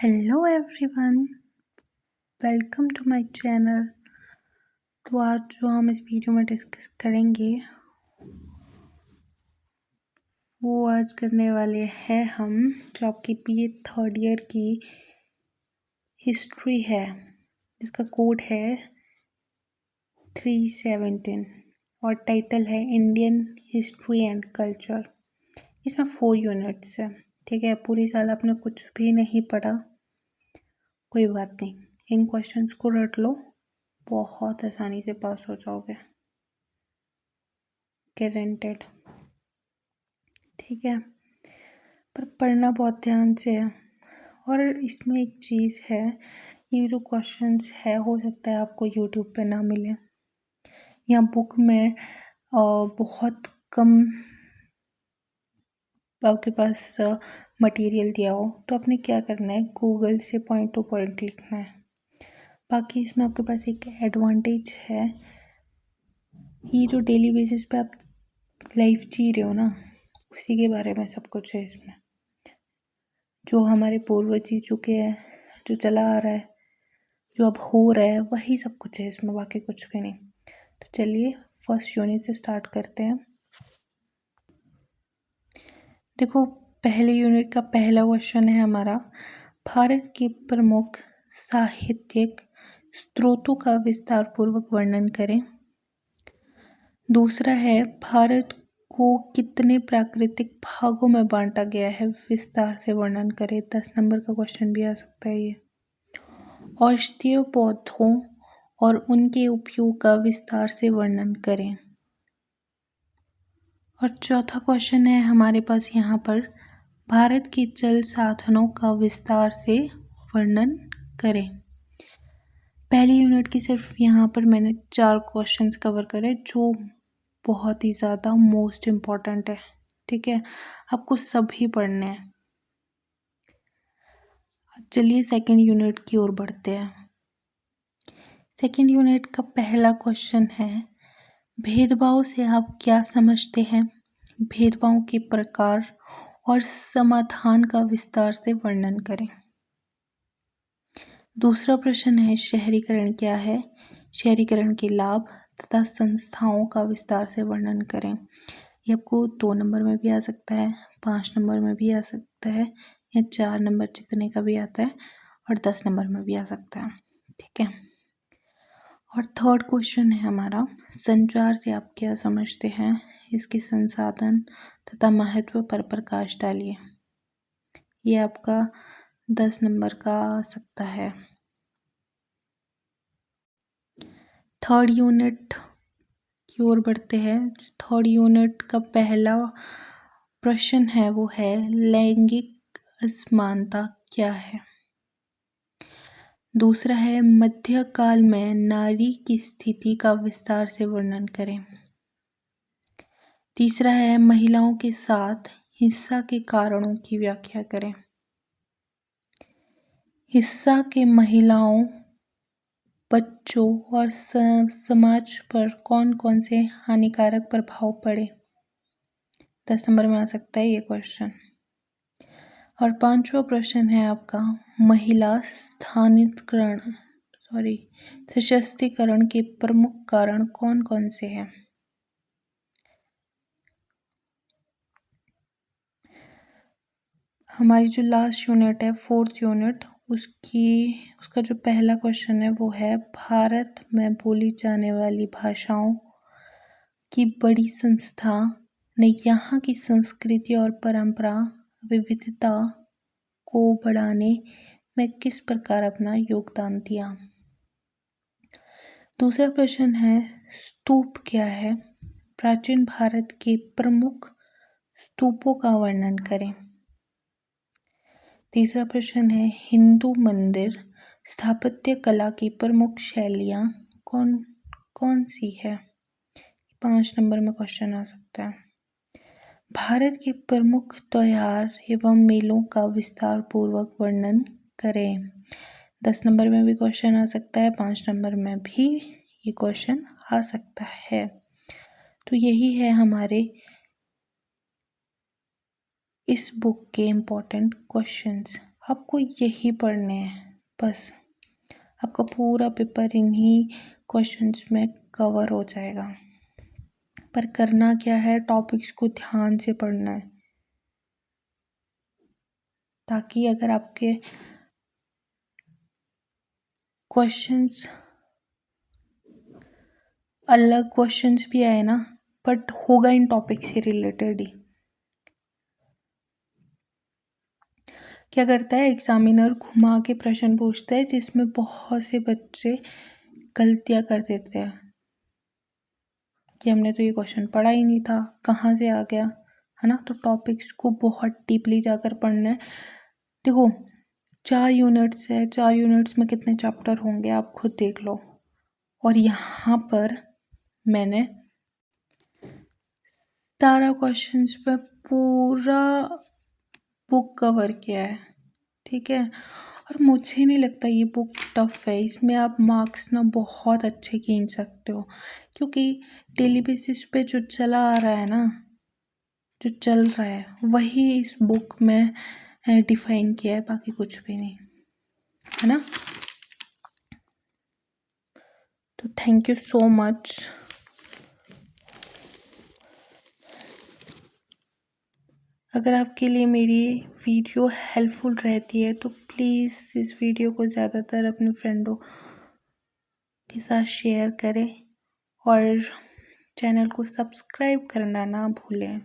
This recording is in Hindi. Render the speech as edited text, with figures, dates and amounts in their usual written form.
Hello everyone, welcome to my channel. तो आज जो हम इस वीडियो में डिस्कस करेंगे वो आज करने वाले हैं हम जो आपकी बीए थर्ड ईयर की हिस्ट्री है, जिसका कोड है 317 और टाइटल है इंडियन हिस्ट्री एंड कल्चर। इसमें 4 यूनिट्स है। ठीक है, पूरी साल आपने कुछ भी नहीं पढ़ा, कोई बात नहीं, इन क्वेश्चंस को रट लो, बहुत आसानी से पास हो जाओगे, गारंटेड। ठीक है, पर पढ़ना बहुत ध्यान से है। और इसमें एक चीज़ है, ये जो क्वेश्चंस है हो सकता है आपको यूट्यूब पे ना मिले या बुक में बहुत कम आपके पास मटेरियल दिया हो, तो आपने क्या करना है, गूगल से पॉइंट टू पॉइंट लिखना है। बाकी इसमें आपके पास एक एडवांटेज है, ये जो डेली बेसिस पे आप लाइफ जी रहे हो ना, उसी के बारे में सब कुछ है इसमें। जो हमारे पूर्वज जी चुके हैं, जो चला आ रहा है, जो अब हो रहा है, वही सब कुछ है इसमें, बाकी कुछ भी नहीं। तो चलिए फर्स्ट यूनिट से स्टार्ट करते हैं। देखो, पहले यूनिट का पहला क्वेश्चन है हमारा, भारत के प्रमुख साहित्यिक स्रोतों का विस्तार पूर्वक वर्णन करें। दूसरा है, भारत को कितने प्राकृतिक भागों में बांटा गया है, विस्तार से वर्णन करें। 10 नंबर का क्वेश्चन भी आ सकता है ये। औषधीय पौधों और उनके उपयोग का विस्तार से वर्णन करें। और चौथा क्वेश्चन है हमारे पास यहाँ पर, भारत के जल साधनों का विस्तार से वर्णन करें। पहली यूनिट की सिर्फ यहाँ पर मैंने 4 क्वेश्चंस कवर करे, जो बहुत ही ज़्यादा मोस्ट इम्पॉर्टेंट है। ठीक है, आपको सभी पढ़ने हैं। चलिए सेकंड यूनिट की ओर बढ़ते हैं। सेकंड यूनिट का पहला क्वेश्चन है, भेदभाव से आप क्या समझते हैं, भेदभाव के प्रकार और समाधान का विस्तार से वर्णन करें। दूसरा प्रश्न है, शहरीकरण क्या है, शहरीकरण के लाभ तथा संस्थाओं का विस्तार से वर्णन करें। ये आपको 2 नंबर में भी आ सकता है, 5 नंबर में भी आ सकता है, या 4 नंबर जितने का भी आता है, और 10 नंबर में भी आ सकता है। ठीक है, और थर्ड क्वेश्चन है हमारा, संचार से आप क्या समझते हैं, इसके संसाधन तथा महत्व पर प्रकाश डालिए। ये आपका 10 नंबर का आ सकता है। थर्ड यूनिट की ओर बढ़ते हैं। थर्ड यूनिट का पहला प्रश्न है वो है, लैंगिक असमानता क्या है। दूसरा है, मध्यकाल में नारी की स्थिति का विस्तार से वर्णन करें। तीसरा है, महिलाओं के साथ हिंसा के कारणों की व्याख्या करें। हिंसा के महिलाओं, बच्चों और समाज पर कौन कौन से हानिकारक प्रभाव पड़े। 10 नंबर में आ सकता है ये क्वेश्चन। और 5वां प्रश्न है आपका, महिला सशक्तिकरण के प्रमुख कारण कौन कौन से हैं। हमारी जो लास्ट यूनिट है, फोर्थ यूनिट, उसका जो पहला क्वेश्चन है वो है, भारत में बोली जाने वाली भाषाओं की बड़ी संस्था ने यहाँ की संस्कृति और परंपरा विविधता को बढ़ाने में किस प्रकार अपना योगदान दिया। दूसरा प्रश्न है, स्तूप क्या है, प्राचीन भारत के प्रमुख स्तूपों का वर्णन करें। तीसरा प्रश्न है, हिंदू मंदिर स्थापत्य कला की प्रमुख शैलियाँ कौन कौन सी है। 5 नंबर में क्वेश्चन आ सकता है। भारत के प्रमुख त्योहार एवं मेलों का विस्तार पूर्वक वर्णन करें। 10 नंबर में भी क्वेश्चन आ सकता है, 5 नंबर में भी ये क्वेश्चन आ सकता है। तो यही है हमारे इस बुक के इम्पोर्टेंट क्वेश्चंस। आपको यही पढ़ने हैं बस। आपका पूरा पेपर इन्हीं क्वेश्चंस में कवर हो जाएगा। पर करना क्या है, टॉपिक्स को ध्यान से पढ़ना है, ताकि अगर आपके क्वेश्चंस अलग क्वेश्चंस भी आए ना, बट होगा इन टॉपिक से रिलेटेड ही। क्या करता है एग्जामिनर, घुमा के प्रश्न पूछता है जिसमें बहुत से बच्चे गलतियां कर देते हैं कि हमने तो ये क्वेश्चन पढ़ा ही नहीं था, कहाँ से आ गया, है ना। तो टॉपिक्स को बहुत डीपली जाकर पढ़ना है। देखो 4 यूनिट्स है, 4 यूनिट्स में कितने चैप्टर होंगे आप खुद देख लो। और यहाँ पर मैंने 17 क्वेश्चंस पे पूरा बुक कवर किया है, ठीक है। और मुझे नहीं लगता ये बुक टफ है, इसमें आप मार्क्स ना बहुत अच्छे गिन सकते हो, क्योंकि डेली बेसिस पे जो चला आ रहा है ना, जो चल रहा है वही इस बुक में डिफाइन किया है, बाकी कुछ भी नहीं, है ना। तो थैंक यू सो मच। अगर आपके लिए मेरी वीडियो हेल्पफुल रहती है तो प्लीज़ इस वीडियो को ज़्यादातर अपने फ्रेंडों के साथ शेयर करें और चैनल को सब्सक्राइब करना ना भूलें।